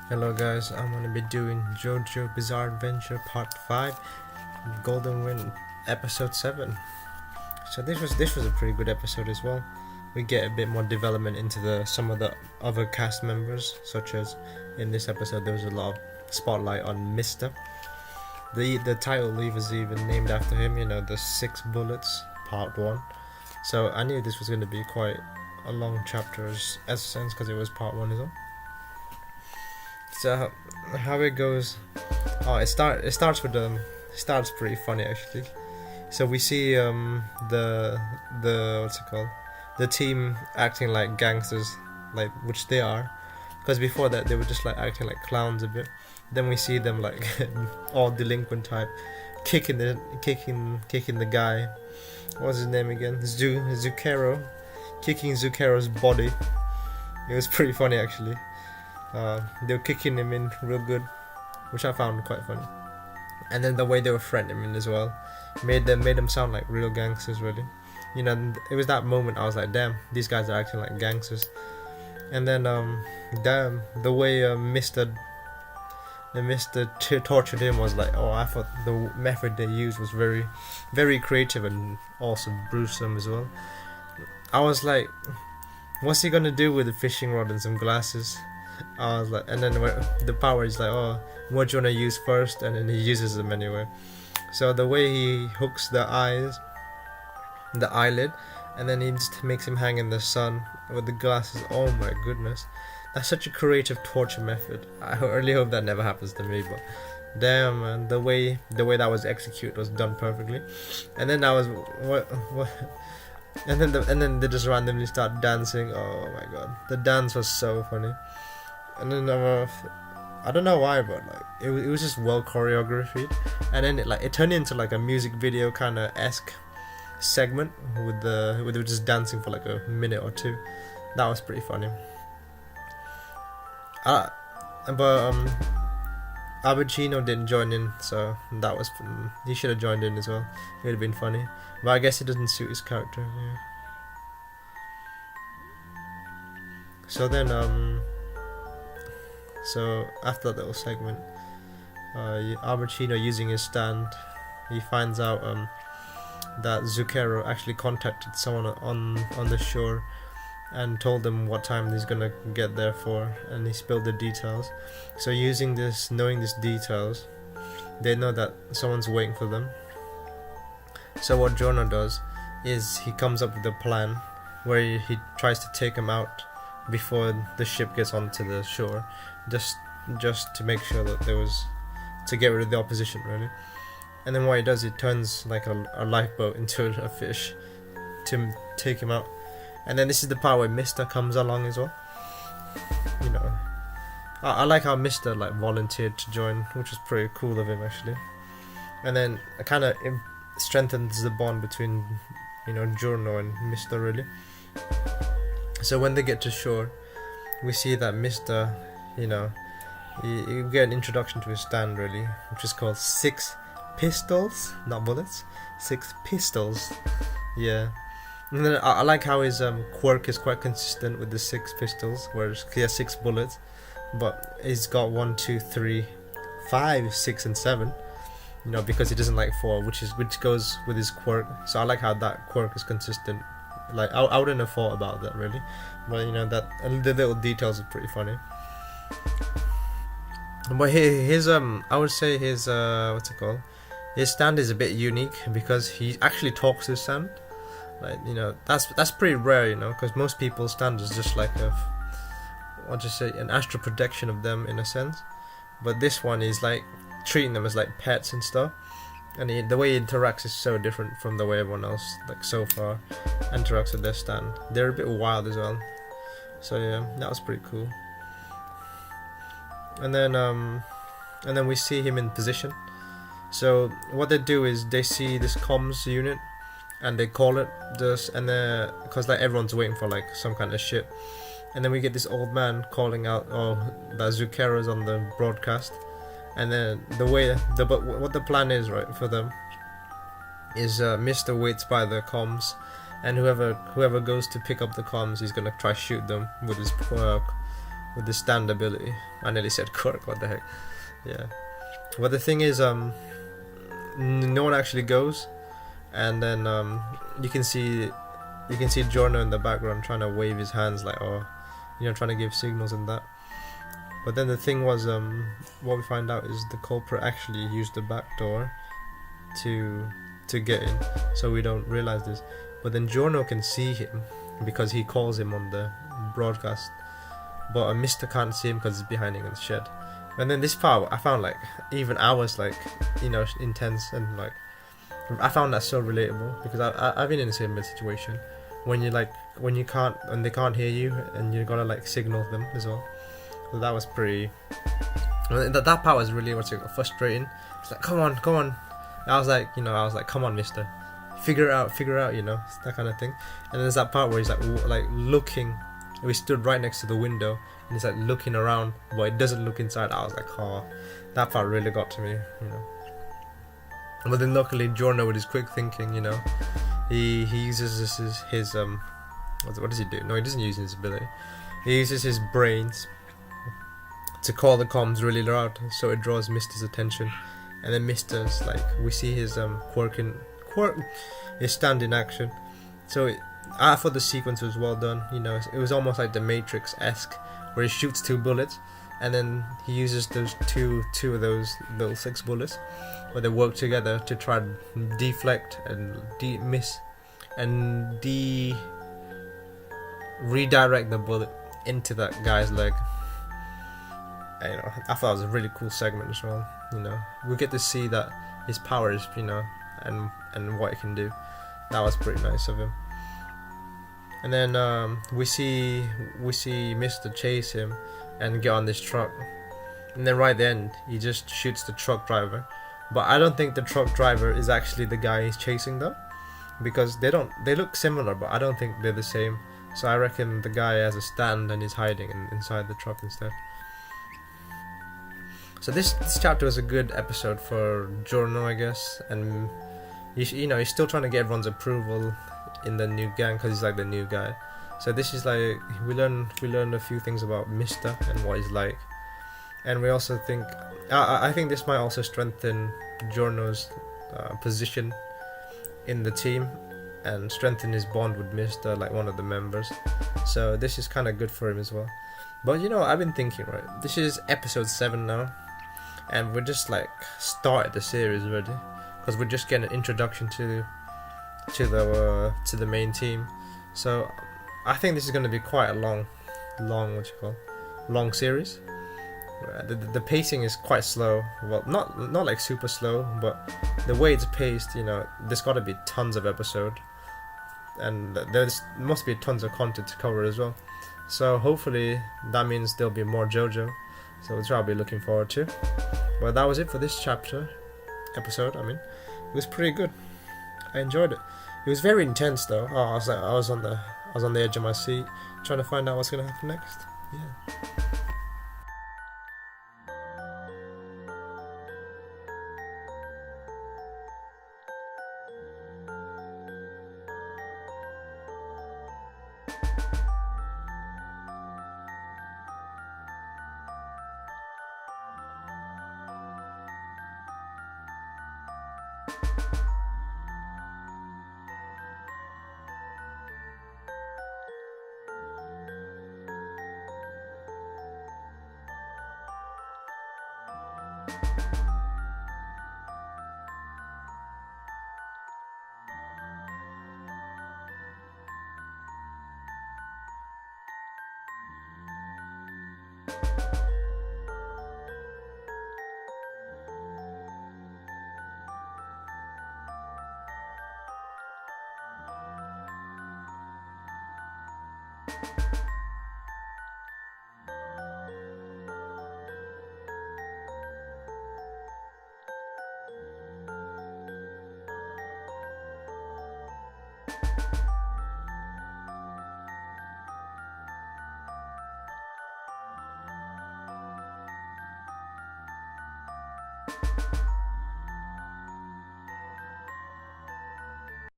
Hello guys, I'm gonna be doing Jojo Bizzare Adventure Part 5, Golden Wind Episode 7. So this was a pretty good episode as well. We get a bit more development into some of the other cast members, such as in this episode there was a lot of spotlight on Mister. The title leaf is even named after him, the 6 bullets, Part 1. So I knew this was going to be quite a long chapter as a sense because it was Part 1 as well. So how it goes? It starts pretty funny actually. So we see the what's it called? The team acting like gangsters, like which they are, because before that they were just like acting like clowns a bit. Then we see them like all delinquent type, kicking the guy. What's his name again? Zucchero, kicking Zucchero's body. It was pretty funny actually. They were kicking him in real good, which I found quite funny. And then the way they were threatening him as well made them sound like real gangsters really. It was that moment I was like, damn, these guys are acting like gangsters. And then damn, the way Mr. Tortured him was like, I thought the method they used was very, very creative and also gruesome as well. I was like, what's he gonna do with a fishing rod and some glasses? I was like, and then the power is like, what do you wanna use first? And then he uses them anyway. So the way he hooks the eyelid, and then he just makes him hang in the sun with the glasses. Oh my goodness, that's such a creative torture method. I really hope that never happens to me, but damn man, the way that was executed was done perfectly. And then I was what. And then they just randomly start dancing. Oh my god, the dance was so funny. And then I don't know why, but like it was just well choreographed. And then it turned into like a music video kind of esque segment with they were just dancing for like a minute or two. That was pretty funny. But Abacino didn't join in, so that was he should have joined in as well. It would have been funny, but I guess it doesn't suit his character. Yeah. So then so after that little segment, Abacino using his stand, he finds out that Zucchero actually contacted someone on the shore and told them what time he's gonna get there for, and he spilled the details. So knowing these details, they know that someone's waiting for them. So what Jonah does is he comes up with a plan where he tries to take him out before the ship gets onto the shore, just to make sure that to get rid of the opposition really. And then what he does, he turns like a lifeboat into a fish to take him out. And then this is the part where Mister comes along as well. I like how Mister like volunteered to join, which was pretty cool of him actually. And then it kind of strengthens the bond between Giorno and Mister really. So when they get to shore, we see that Mister, you get an introduction to his stand really, which is called 6 pistols, not bullets. 6 pistols. Yeah. And then I like how his quirk is quite consistent with the 6 pistols, whereas he has 6 bullets, but he's got 1, 2, 3, 5, 6, and 7. Because he doesn't like 4, which goes with his quirk. So I like how that quirk is consistent. Like I wouldn't have thought about that really, but that the little details are pretty funny. But his I would say his what's it called? His stand is a bit unique because he actually talks his stand. Like that's pretty rare, because most people's stand is just like an astral projection of them in a sense. But this one is like treating them as like pets and stuff. And the way he interacts is so different from the way everyone else, like so far, interacts with their stand. They're a bit wild as well. So yeah, that was pretty cool. And then we see him in position. So what they do is they see this comms unit, and they call it this, and because like everyone's waiting for like some kind of ship. And then we get this old man calling out, that Zucchero's on the broadcast. And then what the plan is right for them is Mister waits by the comms, and whoever goes to pick up the comms, he's gonna try shoot them with his with the stand ability. I nearly said quirk. What the heck? Yeah. But the thing is, no one actually goes, and then you can see Giorno in the background trying to wave his hands like, oh, trying to give signals and that. But then the thing was, what we find out is the culprit actually used the back door to get in, so we don't realize this. But then Giorno can see him because he calls him on the broadcast, but Mister can't see him because he's behind him in the shed. And then this part I found like even hours like intense, and like I found that so relatable because I've been in the same situation when they can't hear you and you gotta like signal them as well. So that was pretty. That part was really frustrating. It's like come on. I was like come on, Mister, figure it out, that kind of thing. And there's that part where he's like looking. We stood right next to the window, and he's like looking around, but it doesn't look inside. I was like, oh, that part really got to me, But then luckily, Giorno with his quick thinking, he uses his what does he do? No, he doesn't use his ability. He uses his brains to call the comms really loud, so it draws Mister's attention. And then Mister's like, we see his his stand in action. So I thought the sequence was well done. It was almost like the Matrix-esque, where he shoots 2 bullets, and then he uses those two of those little 6 bullets, where they work together to try to deflect and miss and redirect the bullet into that guy's leg. And, I thought it was a really cool segment as well. We get to see that his powers, and what he can do. That was pretty nice of him. And then we see Mister chase him and get on this truck, and then right then he just shoots the truck driver. But I don't think the truck driver is actually the guy he's chasing though, because they look similar, but I don't think they're the same. So I reckon the guy has a stand and is hiding inside the truck instead. So this chapter was a good episode for Giorno, I guess, and he's still trying to get everyone's approval in the new gang because he's like the new guy. So this is like we learn a few things about Mister and what he's like, and we also think I think this might also strengthen Giorno's position in the team and strengthen his bond with Mister, like one of the members. So this is kind of good for him as well. But I've been thinking, right, this is episode 7 now, and we're just like started the series already, because we're just getting an introduction to the main team. So I think this is going to be quite a long series. The pacing is quite slow. Well, not like super slow, but the way it's paced, there's got to be tons of episode, and there must be tons of content to cover as well. So hopefully that means there'll be more Jojo. So which I'll be looking forward to. But that was it for this episode. I mean, it was pretty good. I enjoyed it. It was very intense though. I was on the edge of my seat, trying to find out what's gonna happen next. Yeah.